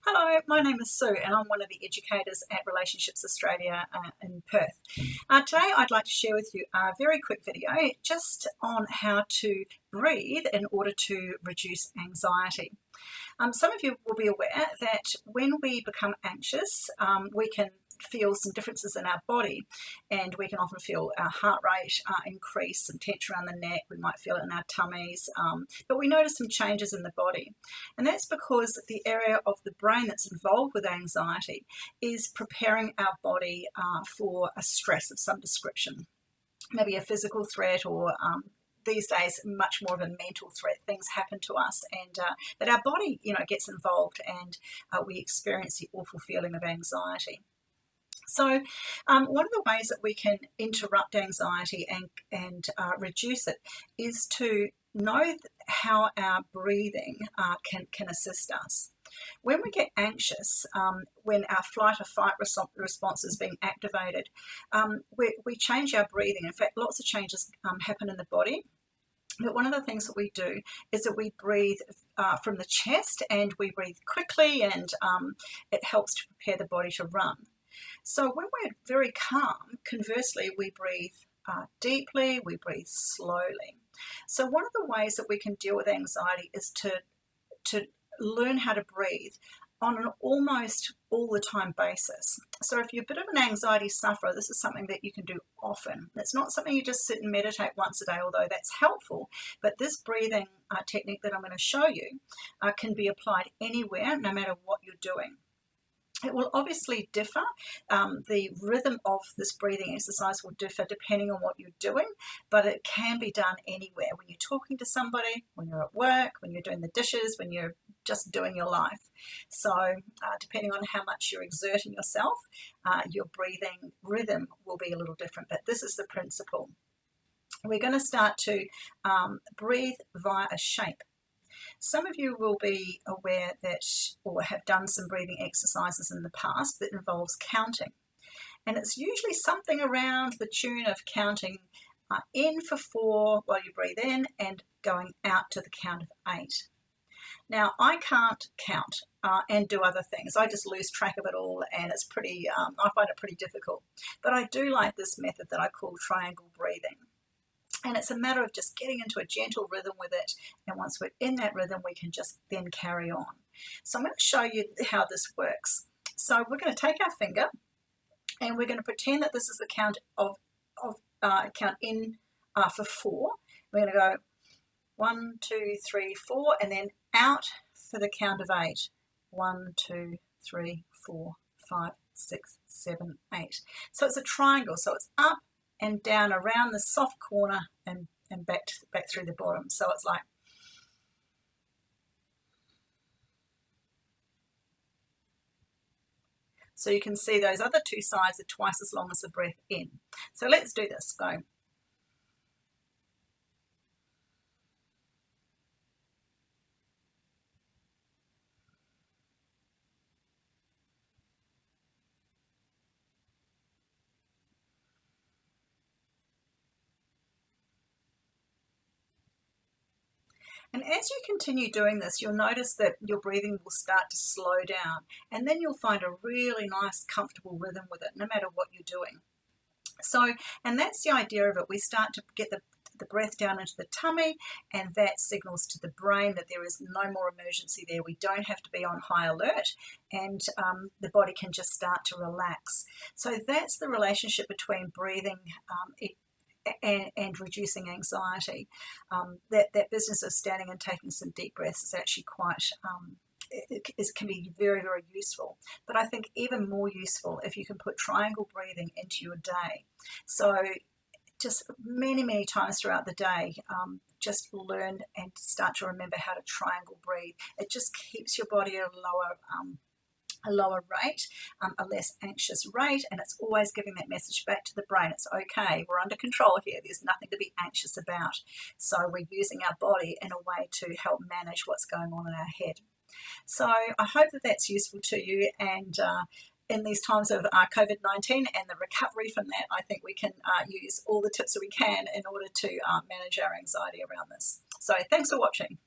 Hello, my name is Sue and I'm one of the educators at Relationships Australia in Perth. Today I'd like to share with you a very quick video just on how to breathe in order to reduce anxiety. Some of you will be aware that when we become anxious, we can feel some differences in our body, and we can often feel our heart rate increase, some tension around the neck. We might feel it in our tummies, but we notice some changes in the body, and that's because the area of the brain that's involved with anxiety is preparing our body for a stress of some description, maybe a physical threat, or these days much more of a mental threat. Things happen to us, and that our body gets involved, and we experience the awful feeling of anxiety. So one of the ways that we can interrupt anxiety and reduce it is to know how our breathing can assist us. When we get anxious, when our flight or fight response is being activated, we change our breathing. In fact, lots of changes happen in the body. But one of the things that we do is that we breathe from the chest, and we breathe quickly, and it helps to prepare the body to run. So when we're very calm, conversely, we breathe deeply, we breathe slowly. So one of the ways that we can deal with anxiety is to learn how to breathe on an almost all the time basis. So if you're a bit of an anxiety sufferer, this is something that you can do often. It's not something you just sit and meditate once a day, although that's helpful. But this breathing technique that I'm going to show you can be applied anywhere, no matter what you're doing. It will obviously differ. The rhythm of this breathing exercise will differ depending on what you're doing, but it can be done anywhere. When you're talking to somebody, when you're at work, when you're doing the dishes, when you're just doing your life. So depending on how much you're exerting yourself, your breathing rhythm will be a little different, but this is the principle. We're going to start to breathe via a shape. Some of you will be aware that, or have done some breathing exercises in the past that involves counting. And it's usually something around the tune of counting in for 4 while you breathe in, and going out to the count of 8. Now, I can't count and do other things. I just lose track of it all, and it's pretty, I find it pretty difficult. But I do like this method that I call triangle breathing. And it's a matter of just getting into a gentle rhythm with it. And once we're in that rhythm, we can just then carry on. So I'm going to show you how this works. So we're going to take our finger, and we're going to pretend that this is the count of count in for 4. We're going to go 1, 2, 3, 4, and then out for the count of 8. 1, 2, 3, 4, 5, 6, 7, 8. So it's a triangle. So it's up and down around the soft corner, and back through the bottom. So it's like, so you can see those other 2 sides are twice as long as the breath in. So let's do this. Go. And as you continue doing this, you'll notice that your breathing will start to slow down, and then you'll find a really nice, comfortable rhythm with it, no matter what you're doing. So, and that's the idea of it. We start to get the breath down into the tummy, and that signals to the brain that there is no more emergency there. We don't have to be on high alert, and the body can just start to relax. So that's the relationship between breathing and reducing anxiety. That business of standing and taking some deep breaths is actually quite, it can be very, very useful. But I think even more useful if you can put triangle breathing into your day. So just many, many times throughout the day, just learn and start to remember how to triangle breathe. It just keeps your body at a lower rate, a less anxious rate, and it's always giving that message back to the brain. It's okay, we're under control here, there's nothing to be anxious about. So we're using our body in a way to help manage what's going on in our head. So I hope that that's useful to you, and in these times of COVID-19 and the recovery from that, I think we can use all the tips that we can in order to manage our anxiety around this. So thanks for watching.